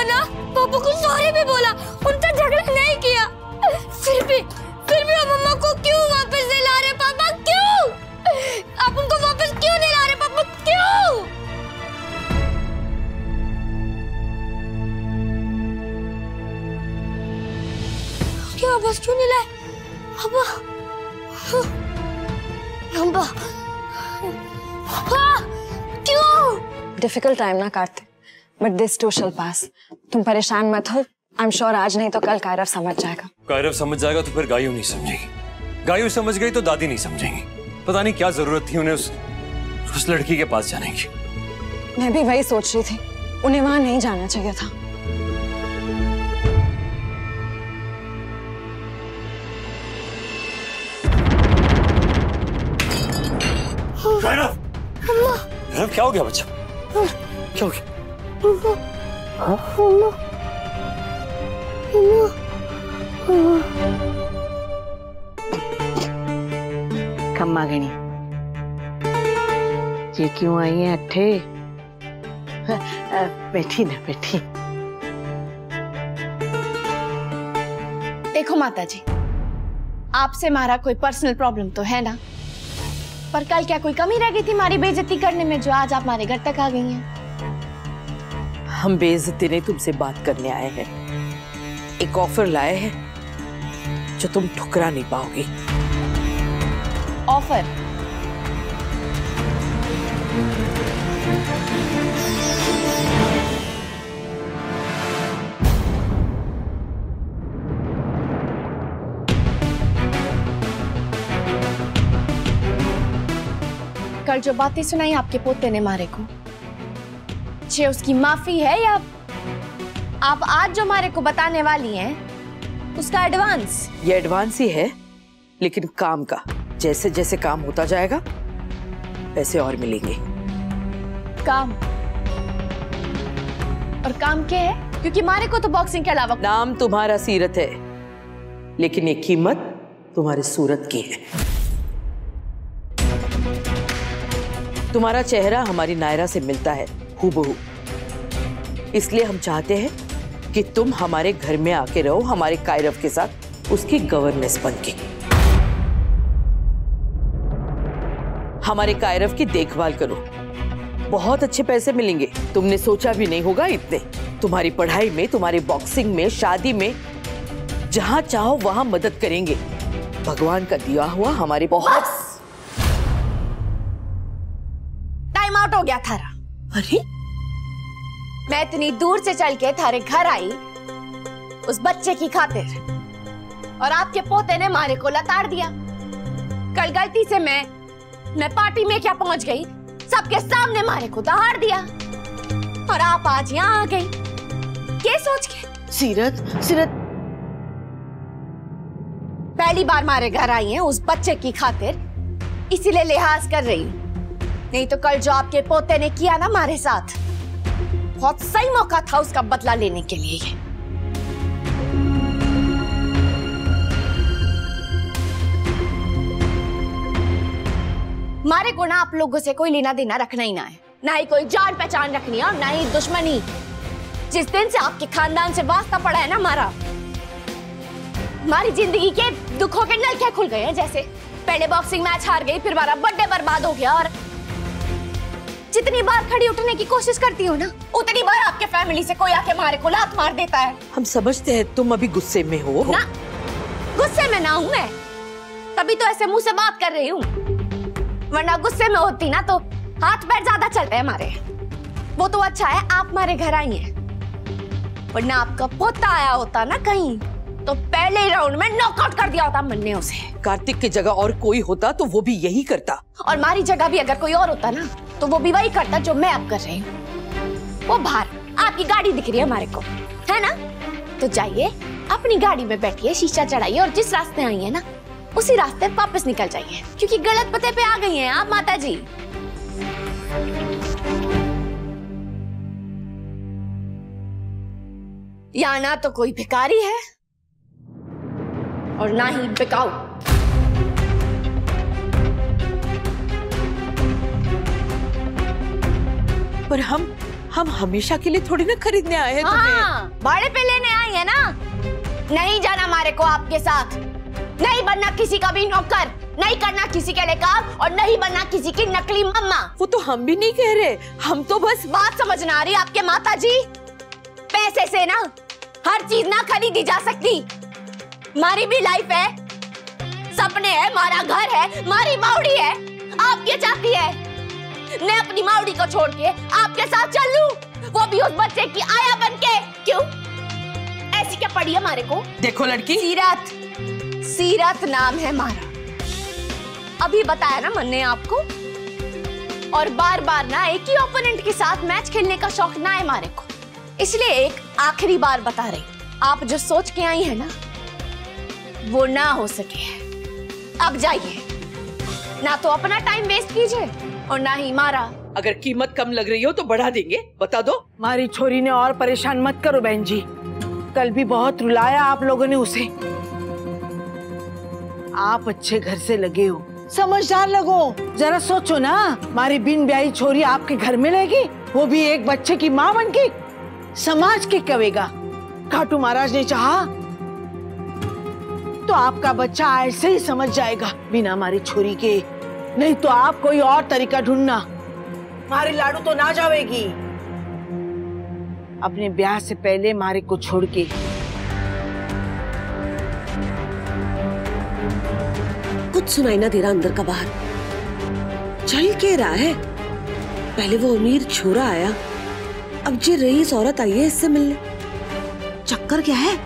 और ना पापा को सॉरी भी बोला, उनका झगड़ा नहीं किया। फिर भी वो मम्मा को क्यों वापस नहीं ला रहे पापा? क्यों आप उनको वापस क्यों नहीं ला रहे पापा? क्यों? क्या वापस क्यों नहीं लाए पापा? पापा क्यों? डिफिकल्ट टाइम ना Kartik, but this too shall pass. तुम परेशान मत हो, आई एम श्योर आज नहीं तो कल कायरव समझ जाएगा। कायरव समझ जाएगा तो फिर गायू नहीं समझेगी, गायू समझ गई तो दादी नहीं समझेंगी। पता नहीं क्या जरूरत थी उन्हें उस लड़की के पास जाने की। मैं भी वही सोच रही थी, उन्हें वहां नहीं जाना चाहिए था। कायरव, कायरव क्या हो गया बच्चा? क्या हो गया? खम्मा गणी ये क्यों आई है अठे? बैठी ना बैठी। देखो माता जी, आपसे हमारा कोई पर्सनल प्रॉब्लम तो है ना, पर कल क्या कोई कमी रह गई थी हमारी बेइज्जती करने में जो आज आप हमारे घर तक आ गई हैं? हम बेइज्जती नहीं तुमसे बात करने आए हैं, एक ऑफर लाए हैं जो तुम ठुकरा नहीं पाओगी। ऑफर? कल जो बातें सुनाई आपके पोते ने मारे को, ये उसकी माफी है या आप आज जो हमारे को बताने वाली हैं उसका एडवांस? ये एडवांस ही है, लेकिन काम का जैसे जैसे काम होता जाएगा पैसे और मिलेंगे। काम? और काम क्या है? क्योंकि हमारे को तो बॉक्सिंग के अलावा नाम तुम्हारा सीरत है, लेकिन ये कीमत तुम्हारी सूरत की है। तुम्हारा चेहरा हमारी नायरा से मिलता है हूबहू, इसलिए हम चाहते हैं कि तुम हमारे घर में आके रहो हमारे कायरव के साथ, उसकी गवर्नेंस बनके हमारे कायरव की देखभाल करो। बहुत अच्छे पैसे मिलेंगे, तुमने सोचा भी नहीं होगा इतने। तुम्हारी पढ़ाई में, तुम्हारे बॉक्सिंग में, शादी में, जहां चाहो वहां मदद करेंगे। भगवान का दिया हुआ हमारे बहुत। टाइम आउट हो गया थारा। अरे मैं इतनी दूर से चल के थारे घर आई उस बच्चे की खातिर, और आपके पोते ने मारे को लताड़ दिया। कल गलती से मैं पार्टी में क्या पहुंच गई, सबके सामने मारे को दहाड़ दिया, और आप आज यहाँ आ गई क्या सोच के? सीरत, सीरत पहली बार मारे घर आई हैं उस बच्चे की खातिर, इसीलिए लिहाज कर रही हूँ। नहीं तो कल जो आपके पोते ने किया ना हमारे साथ, बहुत सही मौका था उसका बदला लेने के लिए। मारे को ना आप लोगों से कोई लेना देना रखना ही ना है, ना ही कोई जान पहचान रखनी है और ना ही दुश्मनी। जिस दिन से आपके खानदान से वास्ता पड़ा है ना हमारी जिंदगी के दुखों के नलके खुल गए हैं। जैसे पहले बॉक्सिंग मैच हार गई, फिर हमारा बर्थडे बर्बाद हो गया, और जितनी बार खड़ी उठने की कोशिश करती हूँ ना, उतनी बार आपके फैमिली से कोई आके मारे को लात मार देता है। हम समझते हैं तुम अभी गुस्से में हो ना, गुस्से में ना हूँ मैं, तभी तो ऐसे मुंह से बात कर रही हूँ, वरना गुस्से में होती ना तो हाथ पैर ज्यादा चलते हैं हमारे। वो तो अच्छा है आप हमारे घर आई हैं, वरना आपका पोता आया होता ना कहीं तो पहले राउंड में नॉकआउट कर दिया होता मन्ने उसे। कार्तिक की जगह और कोई होता तो वो भी यही करता, और हमारी जगह भी अगर कोई और होता ना तो वो भी वही करता जो मैं अब कर रही हूँ। वो बाहर आपकी गाड़ी दिख रही है हमारे को, है ना? तो जाइए अपनी गाड़ी में बैठिए, शीशा चढ़ाइए, और जिस रास्ते आई है ना उसी रास्ते वापस निकल जाइए, क्योंकि गलत पते पे आ गई हैं आप माता जी। यहाँ ना तो कोई भिखारी है और ना ही बिकाऊ। पर हम हमेशा के लिए थोड़ी ना खरीदने आए हैं तुम्हें। हाँ, भाड़े पे लेने आई है ना। नहीं जाना मारे को आपके साथ, नहीं बनना किसी का भी नौकर, नहीं करना किसी के लिए काम और नहीं बनना किसी की नकली मम्मा। वो तो हम भी नहीं कह रहे, हम तो बस बात समझ ना आ रही आपके माता जी। पैसे से ना हर चीज ना खरीदी जा सकती। हमारी भी लाइफ है, सपने है, हमारा घर है, हमारी मावड़ी है। आप क्या चाहती है? मैं अपनी मावड़ी को छोड़ के आपके साथ चल लूं, वो भी उस बच्चे की आया बन के? क्यों? ऐसी क्या पड़ी है हमारे को? देखो लड़की, सीरत, सीरत नाम है हमारा। अभी बताया ना मैंने आपको। और बार बार ना एक ही ओपोनेंट के साथ मैच खेलने का शौक ना है हमारे को। इसलिए एक आखिरी बार बता रही, आप जो सोच के आई है ना वो ना हो सके। अब जाइए, ना तो अपना टाइम वेस्ट कीजिए और ना ही हमारा। अगर कीमत कम लग रही हो तो बढ़ा देंगे, बता दो। हमारी छोरी ने और परेशान मत करो बहन जी, कल भी बहुत रुलाया आप लोगों ने उसे। आप अच्छे घर से लगे हो, समझदार लगो, जरा सोचो ना, हमारी बिन ब्याही छोरी आपके घर में रहेगी, वो भी एक बच्चे की माँ बनके। समाज के कवेगा, खाटू महाराज ने चाहा तो आपका बच्चा ऐसे ही समझ जाएगा बिना हमारी छोरी के। नहीं तो आप कोई और तरीका ढूंढना, हमारी लाडू तो ना जाएगी। अपने ब्याह से पहले मारे को छोड़ के। कुछ सुनाई ना दे रहा अंदर का बाहर, चल के रहा है। पहले वो अमीर छोरा आया, अब जे रईस औरत आई है इससे मिलने। चक्कर क्या है?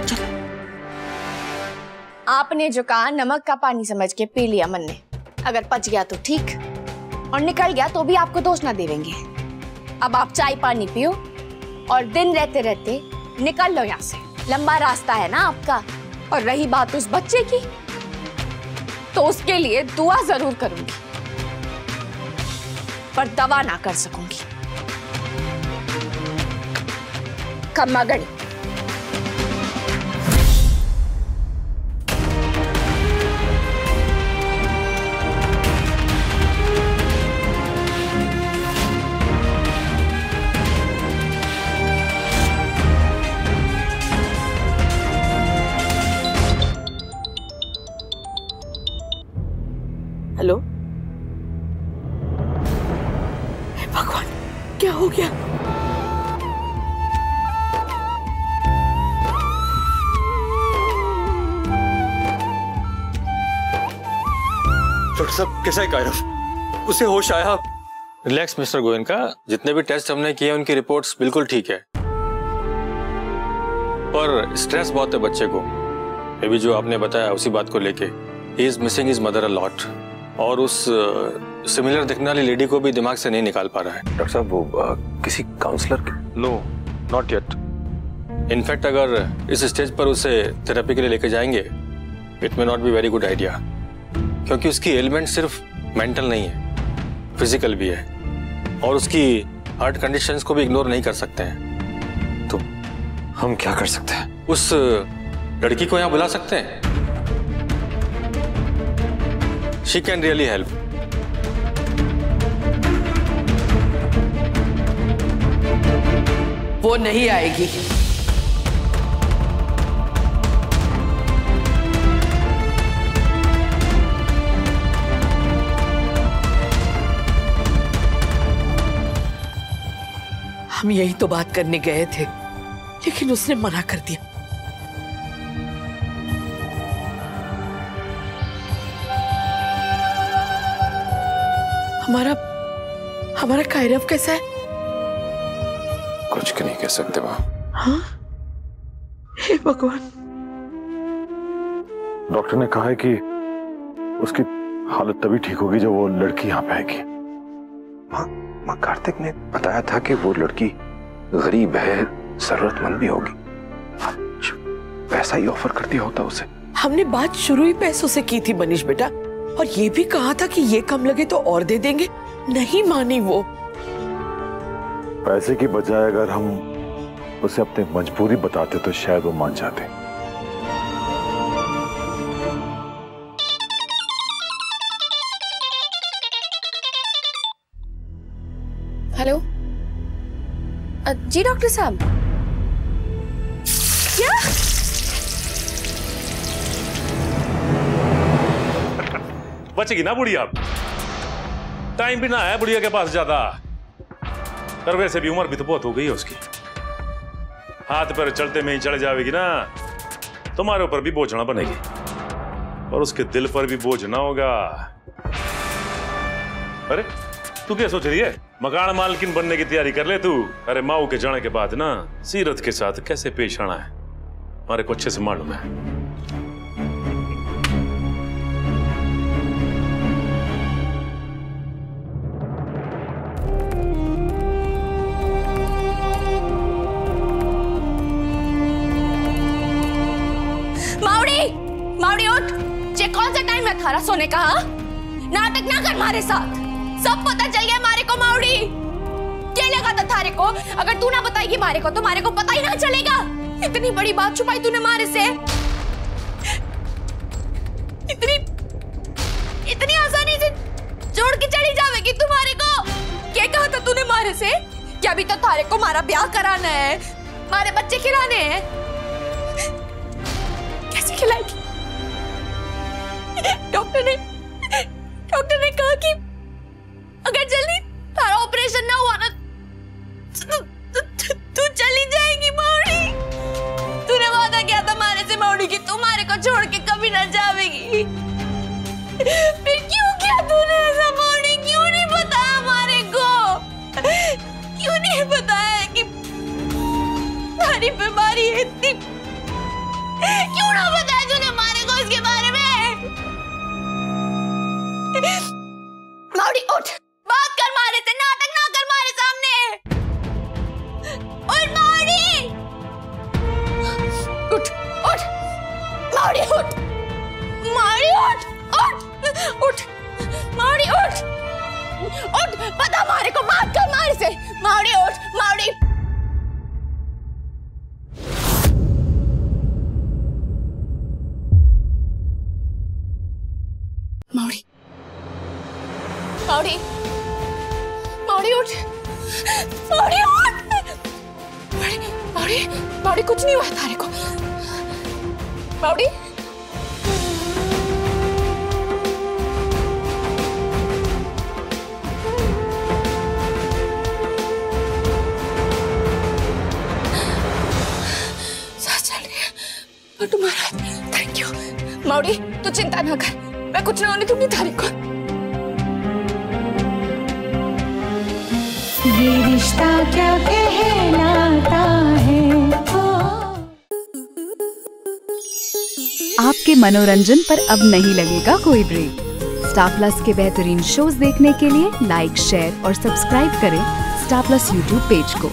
चल। आपने जो कहा नमक का पानी समझ के पी लिया मन ने। अगर पच गया तो ठीक, और निकल गया तो भी आपको दोष ना देवेंगे। अब आप चाय पानी पियो और दिन रहते रहते निकल लो यहाँ से। लंबा रास्ता है ना आपका। और रही बात उस बच्चे की, तो उसके लिए दुआ जरूर करूंगी, पर दवा ना कर सकूंगी। खम्मा गणी। हेलो, हे भगवान, क्या हो गया? डॉक्टर साहब कैसा है कायरव? उसे होश आया? रिलैक्स मिस्टर गोयनका, जितने भी टेस्ट हमने किए उनकी रिपोर्ट्स बिल्कुल ठीक है, पर स्ट्रेस बहुत है बच्चे को। ये भी जो आपने बताया उसी बात को लेके, he is missing his mother a lot, और उस सिमिलर दिखने वाली लेडी को भी दिमाग से नहीं निकाल पा रहा है। डॉक्टर साहब वो किसी काउंसलर के? No, not yet. इनफैक्ट अगर इस स्टेज पर उसे थेरेपी के लिए लेके जाएंगे, it may not be very good idea, क्योंकि उसकी एलिमेंट सिर्फ मेंटल नहीं है, फिजिकल भी है, और उसकी हार्ट कंडीशंस को भी इग्नोर नहीं कर सकते हैं। तो हम क्या कर सकते हैं? उस लड़की को यहाँ बुला सकते हैं, शी कैन रियली हेल्प। वो नहीं आएगी। हम यही तो बात करने गए थे, लेकिन उसने मना कर दिया। हमारा कायरव कैसा है? कुछ नहीं कह सकते माँ। हाँ? हे भगवान। डॉक्टर ने कहा है कि उसकी हालत तभी ठीक होगी जब वो लड़की यहाँ पे आएगी। माँ कार्तिक ने बताया था कि वो लड़की गरीब है, जरूरतमंद भी होगी। पैसा ही ऑफर कर दिया होता उसे। हमने बात शुरू ही पैसों से की थी मनीष बेटा, और ये भी कहा था कि ये कम लगे तो और दे देंगे। नहीं मानी वो। पैसे की बजाय अगर हम उसे अपनी मजबूरी बताते तो शायद वो मान जाते। हेलो जी डॉक्टर साहब। क्या? बचेगी ना बुढ़िया? टाइम भी ना है बुढ़िया के पास ज्यादा, पर वैसे भी उम्र भी तो बहुत हो गई है उसकी। हाथ पर चलते में ही चढ़ जाएगी ना, तुम्हारे ऊपर भी बोझ ना बनेगी और उसके दिल पर भी बोझ ना होगा। अरे तू क्या सोच रही है? मकान मालकिन बनने की तैयारी कर ले तू। अरे माऊ के जाने के बाद ना सीरत के साथ कैसे पेश आना है हमारे को अच्छे से मालूम है। माउड़ी, माउड़ी उठ। ये कौन सा टाइम है थारा सोने का? हाँ? नाटक ना कर हमारे साथ, सब पता चल गया मारे को। माउड़ी क्या लगा था थारे को? अगर तू ना बताएगी मारे को तो मारे को पता ही ना चलेगा। इतनी बड़ी बात छुपाई तूने मारे से, इतनी आसानी से छोड़ के चली जाएगी तुम्हारे को? क्या कहा था तूने मारे से? क्या अभी तो थारे को मारा ब्याह कराना है, मारे बच्चे खिलाने हैं? कैसे खिलाएगी? डॉक्टर ने कहा कि अगर जल्दी तारा ऑपरेशन ना हुआ ना तू चली जाएगी माउड़ी। तूने वादा किया था मारे से माउड़ी कि तू मारे को छोड़ के कभी ना जाएगी। फिर क्यों किया तूने ऐसा माउड़ी? क्यों नहीं बताया मारे को? क्यों नहीं बताया कि तारी बीमारी है इतनी? क्यों ना बताया तूने मारे को इसके बारे में? माउड़ी उठ, बात कर मारे से, नाटक ना कर मारे सामने। उठ माउड़ी, उठ उठ माउड़ी, उठ माउड़ी, उठ उठ उठ माउड़ी, उठ उठ, बता मारे को, बात कर मारे से। माउड़ी उठ, माउड़ी। माउड़ी, माउड़ी, माउड़ी उठ, माउड़ी उठ, माउड़ी, माउड़ी, माउड़ी कुछ नहीं हुआ तारे को। माउड़ी, सांस चल रही है और तुम्हारा थैंक यू। माउड़ी तू चिंता ना कर, मैं कुछ ना होने दूंगी तारे को। ये रिश्ता क्या कहलाता है। आपके मनोरंजन पर अब नहीं लगेगा कोई ब्रेक। स्टार प्लस के बेहतरीन शोज देखने के लिए लाइक, शेयर और सब्सक्राइब करें स्टार प्लस यूट्यूब पेज को।